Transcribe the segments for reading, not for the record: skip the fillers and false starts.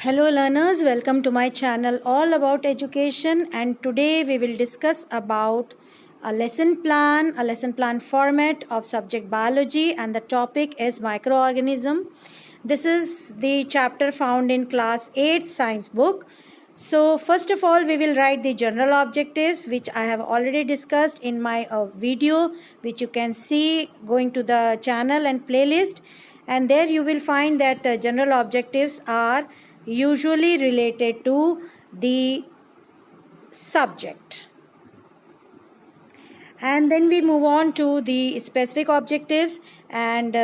Hello learners, welcome to my channel all about education, and today we will discuss about a lesson plan format of subject biology, and the topic is microorganism. This is the chapter found in class 8 science book. So first of all we will write the general objectives, which I have already discussed in my video, which you can see going to the channel and playlist, and there you will find that general objectives are usually related to the subject. And then we move on to the specific objectives, and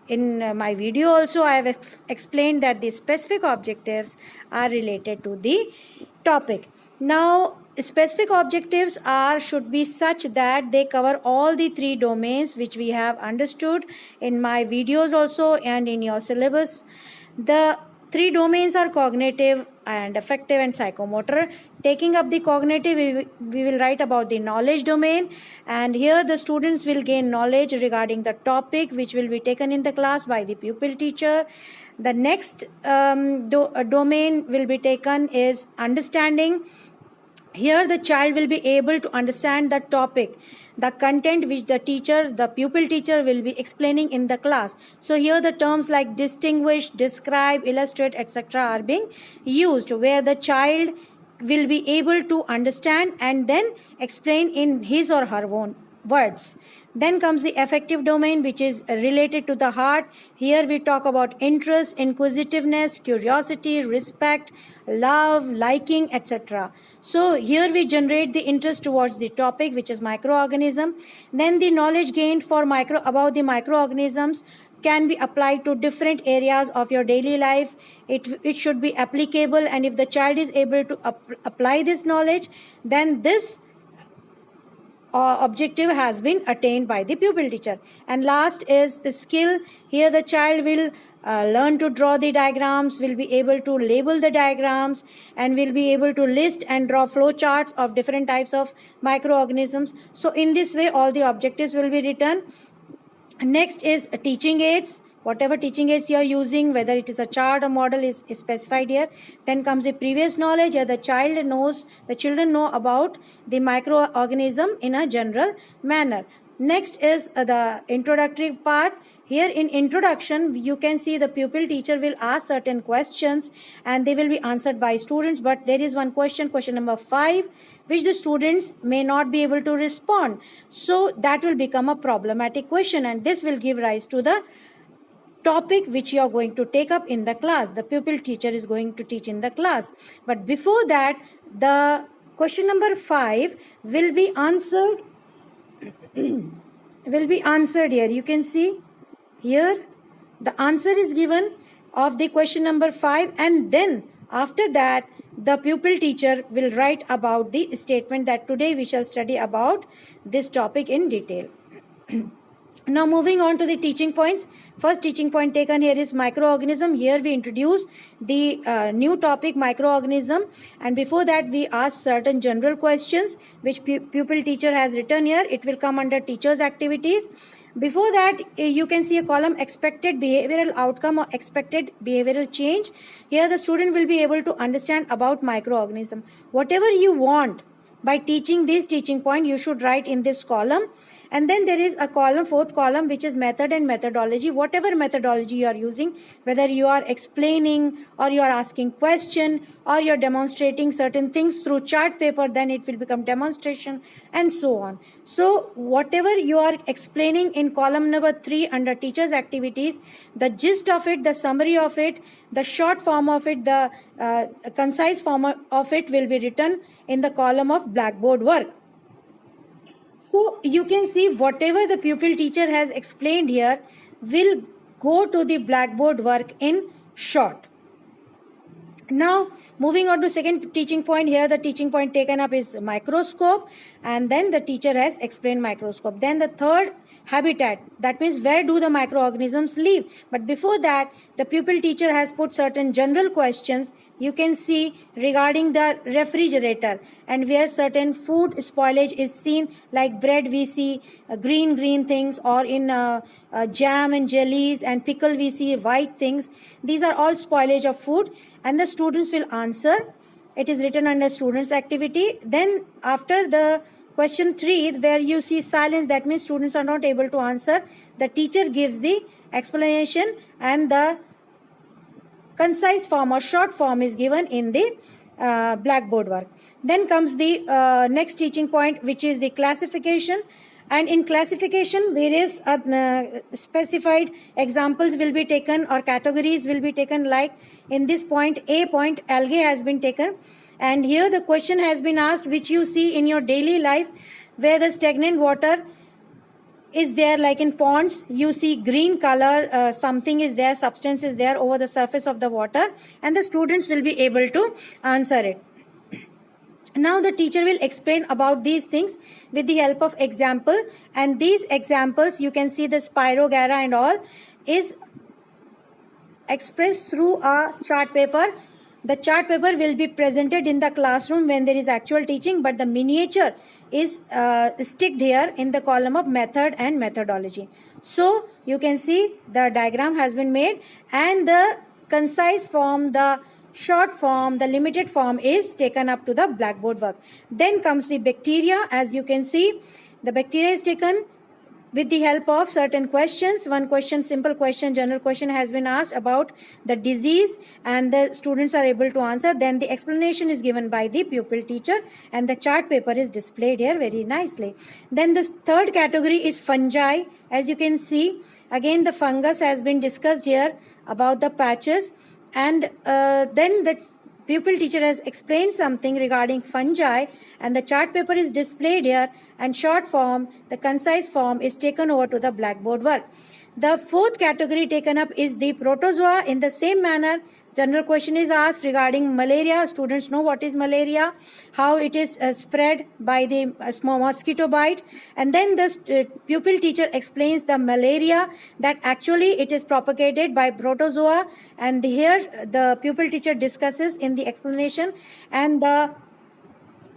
in my video also I have explained that the specific objectives are related to the topic. Now specific objectives should be such that they cover all the three domains which we have understood in my videos also and in your syllabus. The three domains are cognitive and affective and psychomotor. Taking up the cognitive, we will write about the knowledge domain, and here the students will gain knowledge regarding the topic which will be taken in the class by the pupil teacher. The next domain will be taken is understanding. Here the child will be able to understand the topic, the content which the pupil teacher will be explaining in the class. So here the terms like distinguish, describe, illustrate, etc. are being used, where the child will be able to understand and then explain in his or her own words. Then comes the affective domain, which is related to the heart. Here we talk about interest, inquisitiveness, curiosity, respect, love, liking, etc. So here we generate the interest towards the topic, which is microorganism. Then the knowledge gained about the microorganisms can be applied to different areas of your daily life. It should be applicable, and if the child is able to apply this knowledge, then this objective has been attained by the pupil teacher. And last is skill. Here the child will learn to draw the diagrams, will be able to label the diagrams, and will be able to list and draw flow charts of different types of microorganisms. So in this way all the objectives will be written. Next is teaching aids. Whatever teaching aids you are using, whether it is a chart or model, is specified here. Then comes the previous knowledge. Here the children know about the microorganism in a general manner. Next is the introductory part. Here in introduction, you can see the pupil teacher will ask certain questions and they will be answered by students. But there is one question number 5, which the students may not be able to respond. So that will become a problematic question, and this will give rise to the topic which you are going to take up in the class. The pupil teacher is going to teach in the class. But before that, the question number 5 will be answered here. You can see here the answer is given of the question number 5, and then after that the pupil teacher will write about the statement that today we shall study about this topic in detail. Now moving on to the teaching points. First teaching point taken here is microorganism. Here we introduce the new topic microorganism, and before that we ask certain general questions which pupil teacher has written here. It will come under teachers activities. Before that you can see a column expected behavioral outcome or expected behavioral change. Here the student will be able to understand about microorganism. Whatever you want by teaching this teaching point, you should write in this column. And then there is a column, fourth column, which is method and methodology. Whatever methodology you are using, whether you are explaining or you are asking question or you are demonstrating certain things through chart paper, then it will become demonstration and so on. So whatever you are explaining in column number 3 under teachers activities, the gist of it, the summary of it, the short form of it, the concise form of it will be written in the column of blackboard work. So you can see whatever the pupil teacher has explained here will go to the blackboard work in short. Now moving on to second teaching point. Here the teaching point taken up is microscope, and then the teacher has explained microscope. Then the third habitat. That means where do the microorganisms live. But before that, the pupil teacher has put certain general questions. You can see regarding the refrigerator, and where certain food spoilage is seen, like bread we see green things, or in jam and jellies and pickle we see white things. These are all spoilage of food, and the students will answer. It is written under students activity. Then after the question 3, where you see silence, that means students are not able to answer. The teacher gives the explanation, and the concise form or short form is given in the blackboard work. Then comes the next teaching point, which is the classification. And in classification, various specified examples will be taken, or categories will be taken. Like in this point, A point, algae has been taken. And here the question has been asked, which you see in your daily life, where the stagnant water is there, like in ponds you see green color, something is there, substance is there over the surface of the water, and the students will be able to answer it. Now the teacher will explain about these things with the help of example, and these examples, you can see the Spirogyra and all is expressed through a chart paper. The chart paper will be presented in the classroom when there is actual teaching, but the miniature is sticked here in the column of method and methodology. So you can see the diagram has been made, and the concise form, the short form, the limited form is taken up to the blackboard work. Then comes the bacteria. As you can see, the bacteria is taken with the help of certain questions. One question, simple question, general question has been asked about the disease, and the students are able to answer. Then the explanation is given by the pupil teacher, and the chart paper is displayed here very nicely. Then the third category is fungi. As you can see, again the fungus has been discussed here about the patches, and then the pupil teacher has explained something regarding fungi, and the chart paper is displayed here, and short form, the concise form is taken over to the blackboard work. The fourth category taken up is the protozoa. In the same manner, general question is asked regarding malaria. Students know what is malaria, how it is spread by the small mosquito bite, and then the pupil teacher explains the malaria, that actually it is propagated by protozoa, and here the pupil teacher discusses in the explanation, and the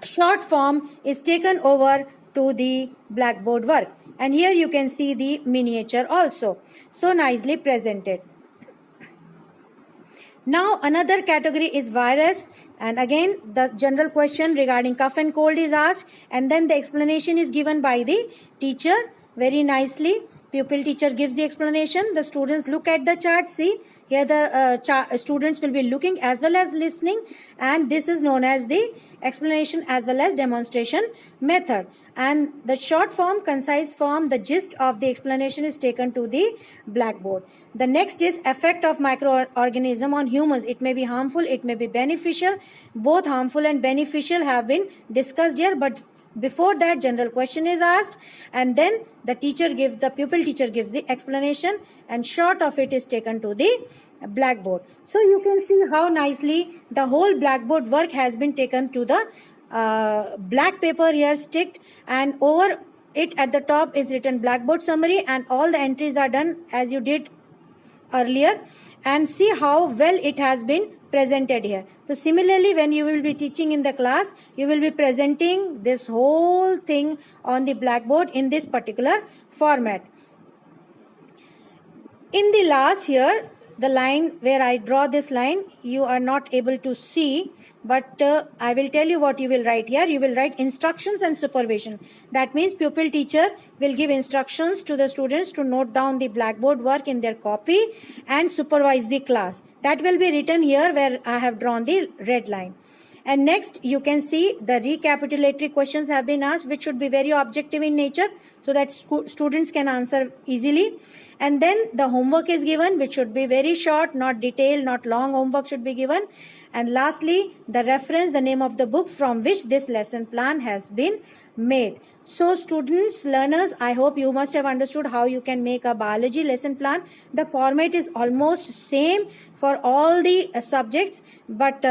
short form is taken over to the blackboard work. And here you can see the miniature also, so nicely presented. Now another category is virus, and again the general question regarding cough and cold is asked, and then the explanation is given by the teacher very nicely. Pupil teacher gives the explanation. The students look at the chart. See here the students will be looking as well as listening, and this is known as the explanation as well as demonstration method. And the short form, concise form, the gist of the explanation is taken to the blackboard. The next is effect of microorganism on humans. It may be harmful, it may be beneficial. Both harmful and beneficial have been discussed here, but before that general question is asked, and then the pupil teacher gives the explanation, and short of it is taken to the blackboard. So you can see how nicely the whole blackboard work has been taken to the black paper here sticked, and over it at the top is written blackboard summary, and all the entries are done as you did earlier, and see how well it has been presented here. So similarly, when you will be teaching in the class, you will be presenting this whole thing on the blackboard in this particular format. In the last here, the line where I draw this line, you are not able to see, but I will tell you what you will write here. You will write instructions and supervision. That means pupil teacher will give instructions to the students to note down the blackboard work in their copy and supervise the class. That will be written here where I have drawn the red line. And next you can see the recapitulatory questions have been asked, which should be very objective in nature so that students can answer easily. And then the homework is given, which should be very short, not detailed, not long. Homework should be given. And lastly, the reference, the name of the book from which this lesson plan has been made. So students, learners, I hope you must have understood how you can make a biology lesson plan. The format is almost same for all the subjects, but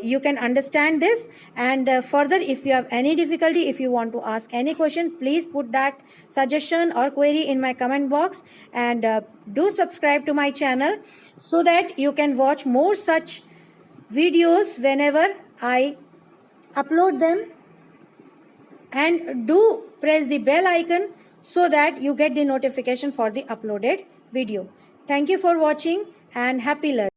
you can understand this. And further, if you have any difficulty, if you want to ask any question, please put that suggestion or query in my comment box. And do subscribe to my channel so that you can watch more such videos whenever I upload them. And do press the bell icon so that you get the notification for the uploaded video. Thank you for watching and happy learning.